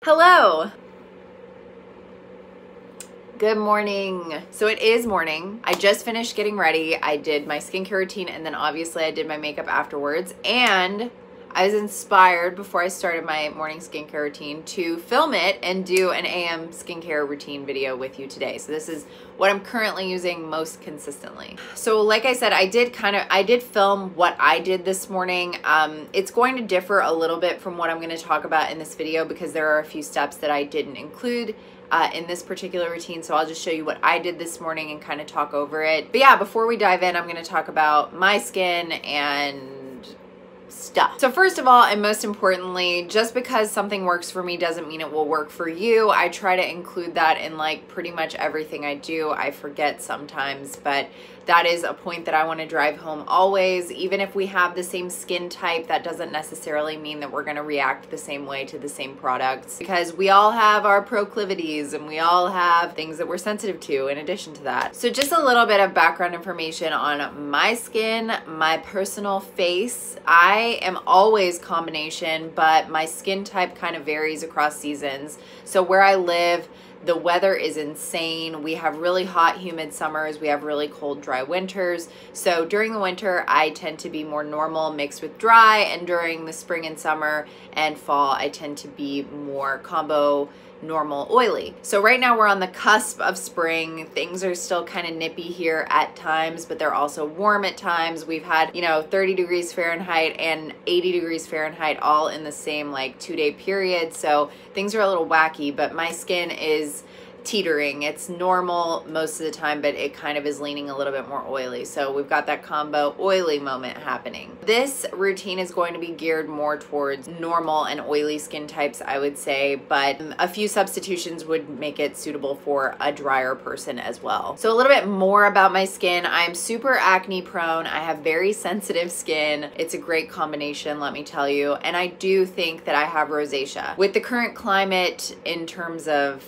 Hello. Good morning. So it is morning. I just finished getting ready. I did my skincare routine and then obviously I did my makeup afterwards, and I was inspired before I started my morning skincare routine to film it and do an AM skincare routine video with you today. So this is what I'm currently using most consistently. So like I said, I did film what I did this morning. It's going to differ a little bit from what I'm going to talk about in this video because there are a few steps that I didn't include in this particular routine. So I'll just show you what I did this morning and kind of talk over it. But yeah, before we dive in, I'm going to talk about my skin and stuff. So first of all, and most importantly, just because something works for me doesn't mean it will work for you. I try to include that in like pretty much everything I do. I forget sometimes, but that is a point that I want to drive home always. Even if we have the same skin type, that doesn't necessarily mean that we're going to react the same way to the same products, because we all have our proclivities and we all have things that we're sensitive to in addition to that. So just a little bit of background information on my skin, my personal face. I am always combination, but my skin type kind of varies across seasons. So where I live, the weather is insane. We have really hot, humid summers. We have really cold, dry winters. So during the winter, I tend to be more normal mixed with dry. And during the spring and summer and fall, I tend to be more combo normal oily. So right now we're on the cusp of spring. Things are still kind of nippy here at times, but they're also warm at times. We've had, 30 degrees Fahrenheit and 80 degrees Fahrenheit all in the same like 2-day period. So things are a little wacky, but my skin is teetering. It's normal most of the time, but it kind of is leaning a little bit more oily. So we've got that combo oily moment happening. This routine is going to be geared more towards normal and oily skin types, I would say, but a few substitutions would make it suitable for a drier person as well. So a little bit more about my skin. I'm super acne prone. I have very sensitive skin. It's a great combination, let me tell you. And I do think that I have rosacea. With the current climate in terms of,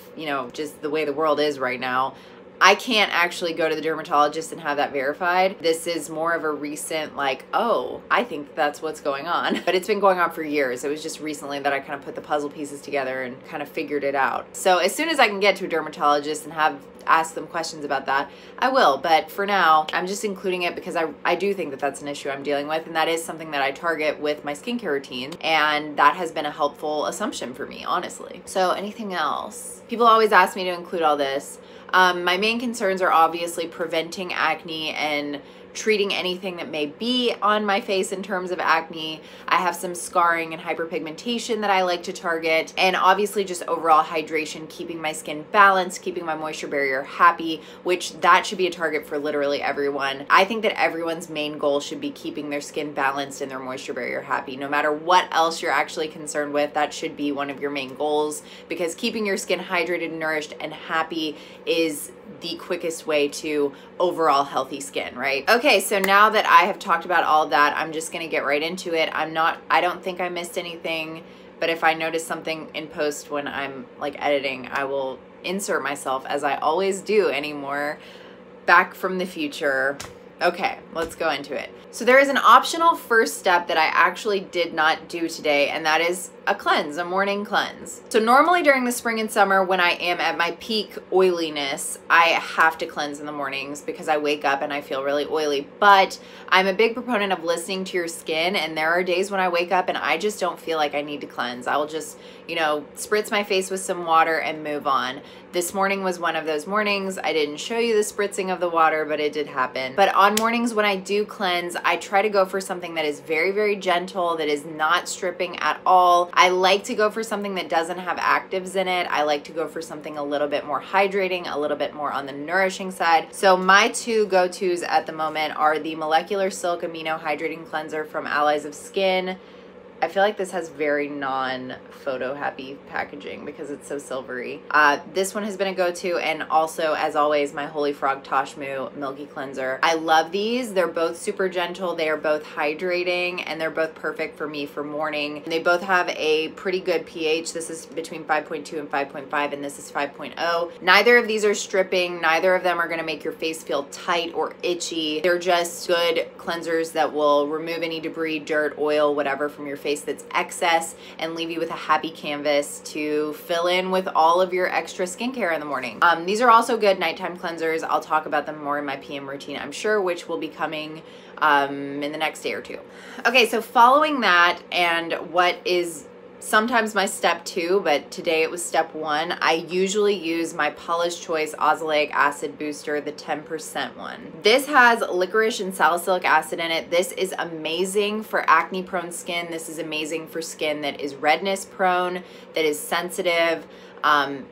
just the way the world is right now, I can't actually go to the dermatologist and have that verified. This is more of a recent like, oh, I think that's what's going on. But it's been going on for years. It was just recently that I kind of put the puzzle pieces together and kind of figured it out. So as soon as I can get to a dermatologist and ask them questions about that, I will. But for now, I'm just including it because I do think that that's an issue I'm dealing with, and that is something that I target with my skincare routine, and that has been a helpful assumption for me, honestly. So anything else? People always ask me to include all this. My main concerns are obviously preventing acne and treating anything that may be on my face in terms of acne. I have some scarring and hyperpigmentation that I like to target, and obviously just overall hydration, keeping my skin balanced, keeping my moisture barrier happy, which that should be a target for literally everyone. I think that everyone's main goal should be keeping their skin balanced and their moisture barrier happy. No matter what else you're actually concerned with, that should be one of your main goals, because keeping your skin hydrated, nourished, and happy is the quickest way to overall healthy skin, right? Okay, so now that I have talked about all of that, I'm just gonna get right into it. I don't think I missed anything, but if I notice something in post when I'm like editing, I will insert myself, as I always do anymore, back from the future. Okay, let's go into it. So there is an optional first step that I actually did not do today, and that is a cleanse, a morning cleanse. So normally during the spring and summer, when I am at my peak oiliness, I have to cleanse in the mornings because I wake up and I feel really oily. But I'm a big proponent of listening to your skin, and there are days when I wake up and I just don't feel like I need to cleanse. I will just, spritz my face with some water and move on. This morning was one of those mornings. I didn't show you the spritzing of the water, but it did happen. But on mornings when I do cleanse, I try to go for something that is very, very gentle, that is not stripping at all. I like to go for something that doesn't have actives in it. I like to go for something a little bit more hydrating, a little bit more on the nourishing side. So my two go-tos at the moment are the Molecular Silk Amino Hydrating Cleanser from Allies of Skin. I feel like this has very non-photo happy packaging because it's so silvery. This one has been a go-to, and also, as always, my Holy Frog Toshmoo Milky Cleanser. I love these. They're both super gentle. They are both hydrating, and they're both perfect for me for morning. They both have a pretty good pH. This is between 5.2 and 5.5, and this is 5.0. Neither of these are stripping. Neither of them are gonna make your face feel tight or itchy. They're just good cleansers that will remove any debris, dirt, oil, whatever from your face face that's excess and leave you with a happy canvas to fill in with all of your extra skincare in the morning. These are also good nighttime cleansers. I'll talk about them more in my PM routine, I'm sure, which will be coming in the next day or two. Okay, so following that, and what is sometimes my step 2, but today it was step 1, I usually use my Paula's Choice Oxalic Acid Booster, the 10% one. This has licorice and salicylic acid in it. This is amazing for acne prone skin. This is amazing for skin that is redness prone, that is sensitive.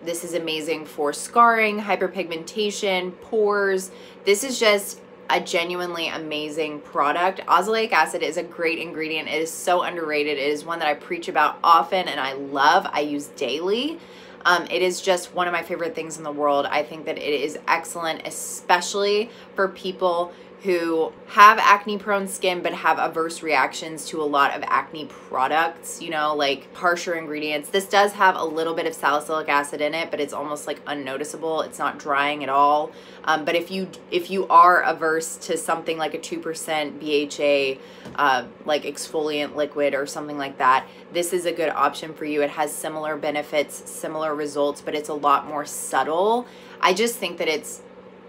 This is amazing for scarring, hyperpigmentation, pores. This is just a genuinely amazing product. Oxalic acid is a great ingredient. It is so underrated. It is one that I preach about often and I love. I use daily. It is just one of my favorite things in the world. I think that it is excellent, especially for people who have acne prone skin but have adverse reactions to a lot of acne products, you know, like harsher ingredients. This does have a little bit of salicylic acid in it, but it's almost like unnoticeable. It's not drying at all. But if you are averse to something like a 2% BHA like exfoliant liquid or something like that, this is a good option for you. It has similar benefits, similar results, but it's a lot more subtle. I just think that it's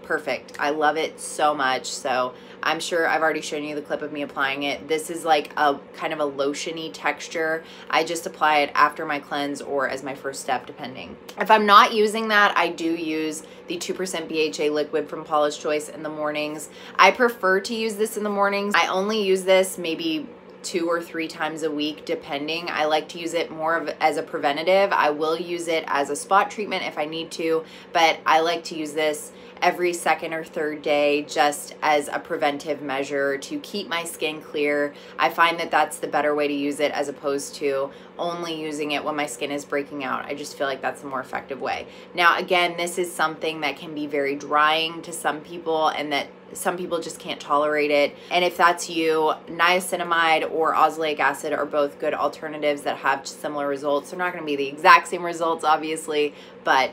perfect. I love it so much. So I'm sure I've already shown you the clip of me applying it. This is like a kind of a lotiony texture. I just apply it after my cleanse or as my first step, depending. If I'm not using that, I do use the 2% BHA liquid from Paula's Choice in the mornings. I prefer to use this in the mornings. I only use this maybe 2 or 3 times a week, depending. I like to use it more as a preventative. I will use it as a spot treatment if I need to, but I like to use this every second or third day just as a preventive measure to keep my skin clear. I find that that's the better way to use it as opposed to only using it when my skin is breaking out. I just feel like that's the more effective way. Now, again, this is something that can be very drying to some people and that some people just can't tolerate it. And if that's you, niacinamide or oxalic acid are both good alternatives that have similar results. They're not going to be the exact same results, obviously, but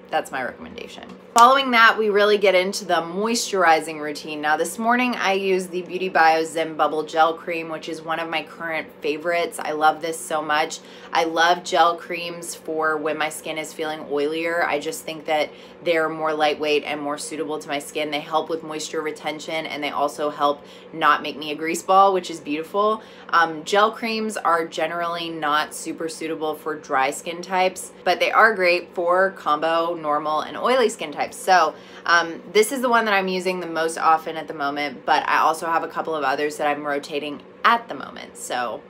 that's my recommendation. Following that, we really get into the moisturizing routine. Now this morning I used the Beauty Bio Zen Bubble Gel Cream, which is one of my current favorites. I love this so much. I love gel creams for when my skin is feeling oilier. I just think that they're more lightweight and more suitable to my skin. They help with moisture retention and they also help not make me a grease ball, which is beautiful. Gel creams are generally not super suitable for dry skin types, but they are great for combo, normal, and oily skin types. So this is the one that I'm using the most often at the moment, but I also have a couple of others that I'm rotating at the moment. So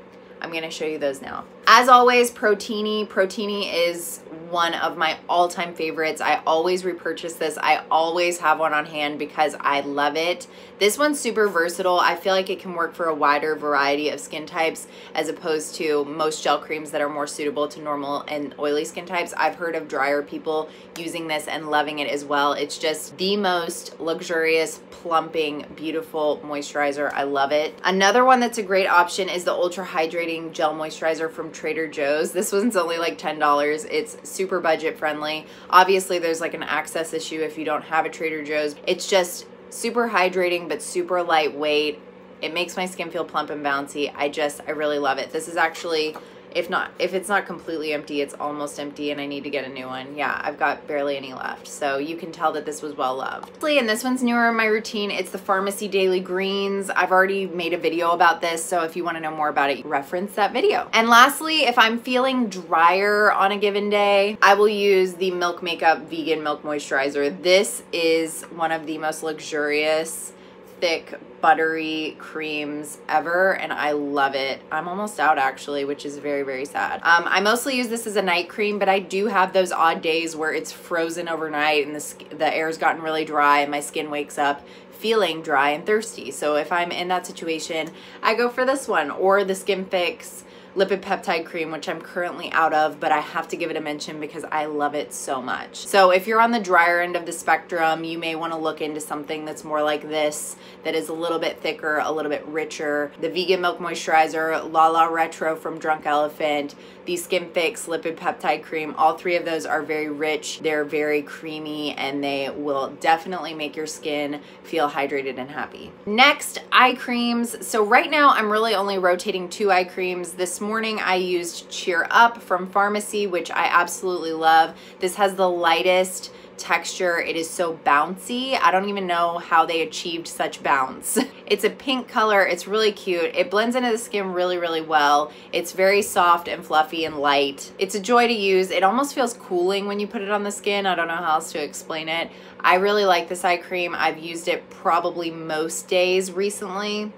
I'm going to show you those now. As always, Protini. Protini is one of my all-time favorites. I always repurchase this. I always have one on hand because I love it. This one's super versatile. I feel like it can work for a wider variety of skin types as opposed to most gel creams that are more suitable to normal and oily skin types. I've heard of drier people using this and loving it as well. It's just the most luxurious, plumping, beautiful moisturizer. I love it. Another one that's a great option is the Ultra Hydrating Gel Moisturizer from Trader Joe's. This one's only like $10. It's super budget friendly. Obviously there's like an access issue if you don't have a Trader Joe's. It's just super hydrating but super lightweight. It makes my skin feel plump and bouncy. I really love it. This is actually, if it's not completely empty, it's almost empty and I need to get a new one. Yeah, I've got barely any left. So you can tell that this was well loved. And this one's newer in my routine. It's the Pharmacy Daily Greens. I've already made a video about this, so if you want to know more about it, reference that video. And lastly, if I'm feeling drier on a given day, I will use the Milk Makeup Vegan Milk Moisturizer. This is one of the most luxurious, thick, buttery creams ever, and I love it. I'm almost out actually, which is very, very sad. I mostly use this as a night cream, but I do have those odd days where it's frozen overnight and the air's gotten really dry and my skin wakes up feeling dry and thirsty. So if I'm in that situation, I go for this one or the Skin Fix lipid peptide cream, which I'm currently out of, but I have to give it a mention because I love it so much. So if you're on the drier end of the spectrum, you may want to look into something that's more like this, that is a little bit thicker, a little bit richer. The Vegan Milk Moisturizer, La Retro from Drunk Elephant, the Skin Fix lipid peptide cream, all three of those are very rich, they're very creamy, and they will definitely make your skin feel hydrated and happy. Next, eye creams. So right now I'm really only rotating 2 eye creams. This morning I used Cheer Up from Pharmacy, which I absolutely love. This has the lightest texture. It is so bouncy. I don't even know how they achieved such bounce. It's a pink color. It's really cute. It blends into the skin really, really well. It's very soft and fluffy and light. It's a joy to use. It almost feels cooling when you put it on the skin. I don't know how else to explain it. I really like this eye cream. I've used it probably most days recently.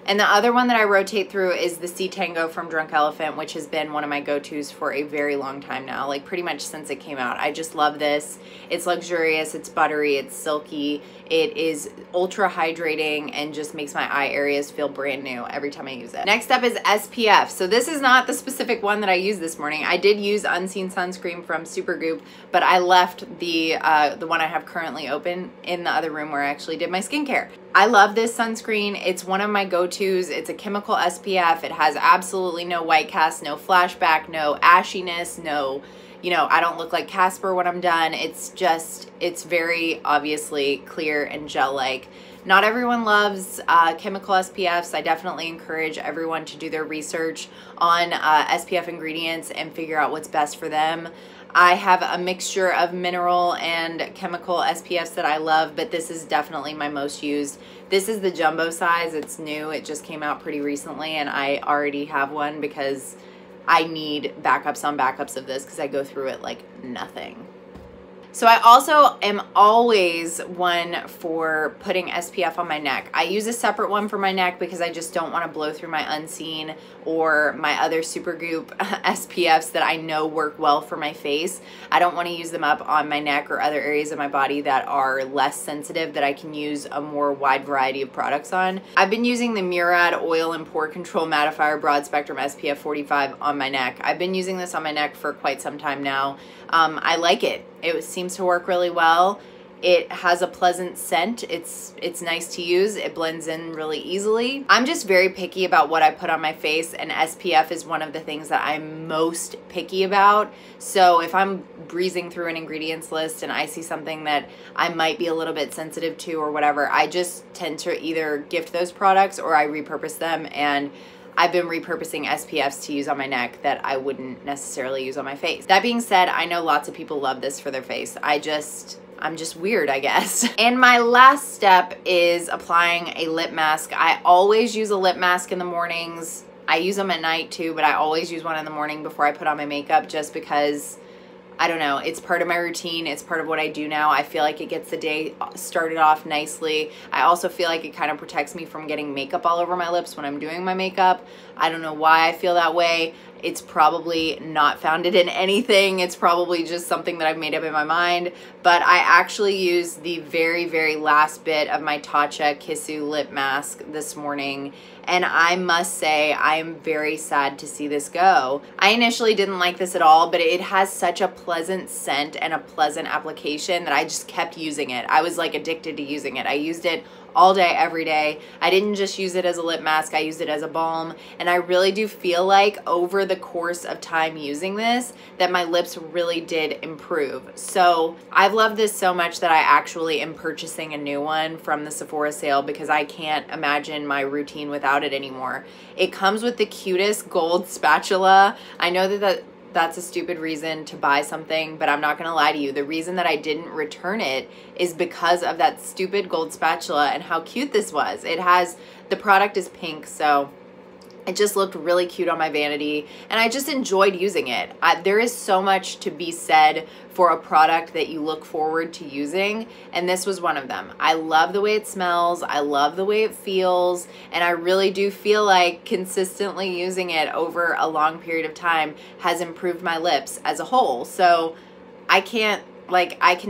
And the other one that I rotate through is the Sea Tango from Drunk Elephant, which has been one of my go-tos for a very long time now, like pretty much since it came out. I just love this. It's luxurious, it's buttery, it's silky, it is ultra hydrating and just makes my eye areas feel brand new every time I use it. Next up is SPF. So this is not the specific one that I used this morning. I did use Unseen Sunscreen from Supergoop, but I left the one I have currently open in the other room where I actually did my skincare. I love this sunscreen. It's one of my go-tos. It's a chemical SPF. It has absolutely no white cast, no flashback, no ashiness, no, you know, I don't look like Casper when I'm done. It's just, it's very obviously clear and gel-like. Not everyone loves chemical SPFs. I definitely encourage everyone to do their research on SPF ingredients and figure out what's best for them. I have a mixture of mineral and chemical SPFs that I love, but this is definitely my most used. This is the jumbo size. It's new. It just came out pretty recently, and I already have one because I need backups on backups of this because I go through it like nothing. So I also am always one for putting SPF on my neck. I use a separate one for my neck because I just don't want to blow through my Unseen or my other Supergoop SPFs that I know work well for my face. I don't want to use them up on my neck or other areas of my body that are less sensitive that I can use a more wide variety of products on. I've been using the Murad Oil and Pore Control Mattifier Broad Spectrum SPF 45 on my neck. I've been using this on my neck for quite some time now. I like it. It seems to work really well. It has a pleasant scent. It's nice to use. It blends in really easily. I'm just very picky about what I put on my face, and SPF is one of the things that I'm most picky about. So if I'm breezing through an ingredients list and I see something that I might be a little bit sensitive to or whatever, I just tend to either gift those products or I repurpose them, and I've been repurposing SPFs to use on my neck that I wouldn't necessarily use on my face. That being said, I know lots of people love this for their face. I'm just weird, I guess. And my last step is applying a lip mask. I always use a lip mask in the mornings. I use them at night too, but I always use one in the morning before I put on my makeup just because, I don't know, it's part of my routine. It's part of what I do now. I feel like it gets the day started off nicely. I also feel like it kind of protects me from getting makeup all over my lips when I'm doing my makeup. I don't know why I feel that way. It's probably not founded in anything. It's probably just something that I've made up in my mind. But I actually used the very, very last bit of my Tatcha Kissu lip mask this morning. And I must say, I'm very sad to see this go. I initially didn't like this at all, but it has such a pleasant scent and a pleasant application that I just kept using it. I was like addicted to using it. I used it all day, every day. I didn't just use it as a lip mask, I used it as a balm. And I really do feel like over the course of time using this, that my lips really did improve. So I've loved this so much that I actually am purchasing a new one from the Sephora sale because I can't imagine my routine without it anymore. It comes with the cutest gold spatula. I know that that's a stupid reason to buy something, but I'm not gonna lie to you. The reason that I didn't return it is because of that stupid gold spatula and how cute this was. The product is pink, so it just looked really cute on my vanity, and I just enjoyed using it. There is so much to be said for a product that you look forward to using, and this was one of them. I love the way it smells, I love the way it feels, and I really do feel like consistently using it over a long period of time has improved my lips as a whole. So I can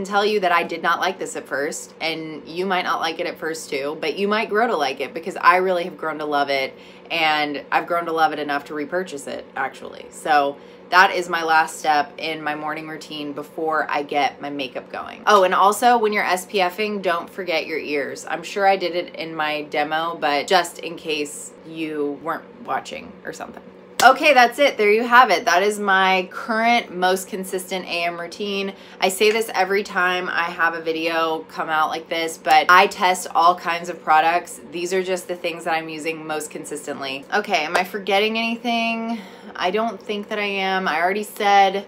tell you that I did not like this at first, and you might not like it at first too, but you might grow to like it because I really have grown to love it, and I've grown to love it enough to repurchase it actually. So that is my last step in my morning routine before I get my makeup going. Oh, and also when you're SPFing, don't forget your ears. I'm sure I did it in my demo, but just in case you weren't watching or something. Okay, that's it. There you have it. That is my current most consistent AM routine. I say this every time I have a video come out like this, but I test all kinds of products. These are just the things that I'm using most consistently. Okay, am I forgetting anything? I don't think that I am. I already said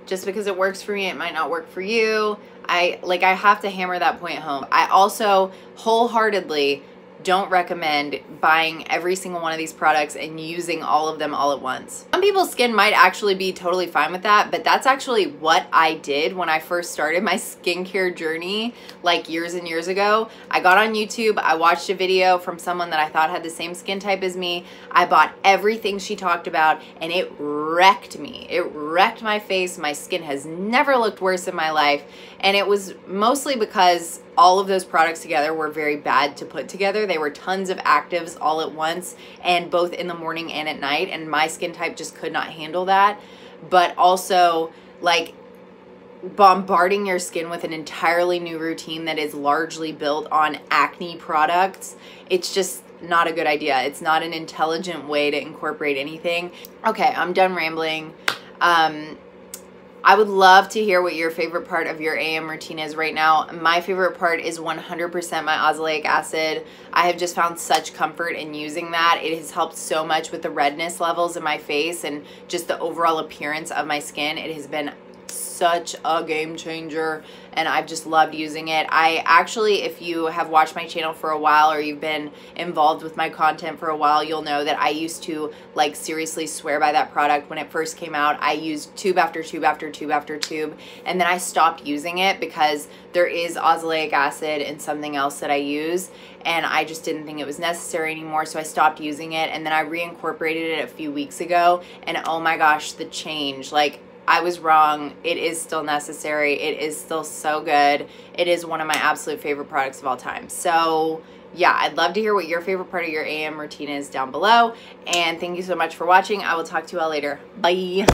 just because it works for me, it might not work for you. I have to hammer that point home. I also wholeheartedly don't recommend buying every single one of these products and using all of them all at once. Some people's skin might actually be totally fine with that, but that's actually what I did when I first started my skincare journey, like years and years ago. I got on YouTube, I watched a video from someone that I thought had the same skin type as me. I bought everything she talked about and it wrecked me. It wrecked my face. My skin has never looked worse in my life. And it was mostly because all of those products together were very bad to put together. They were tons of actives all at once and both in the morning and at night, and my skin type just could not handle that. But also, like, bombarding your skin with an entirely new routine that is largely built on acne products, it's just not a good idea. It's not an intelligent way to incorporate anything. Okay, I'm done rambling. I would love to hear what your favorite part of your AM routine is right now. My favorite part is 100% my oxalic acid. I have just found such comfort in using that. It has helped so much with the redness levels in my face and just the overall appearance of my skin. It has been such a game changer and I've just loved using it. I actually, if you have watched my channel for a while or you've been involved with my content for a while, you'll know that I used to like seriously swear by that product. When it first came out, I used tube after tube after tube after tube, and then I stopped using it because there is oxalic acid in something else that I use and I just didn't think it was necessary anymore, so I stopped using it. And then I reincorporated it a few weeks ago and oh my gosh, the change. Like, I was wrong. It is still necessary. It is still so good. It is one of my absolute favorite products of all time. So yeah, I'd love to hear what your favorite part of your AM routine is down below. And thank you so much for watching. I will talk to you all later. Bye.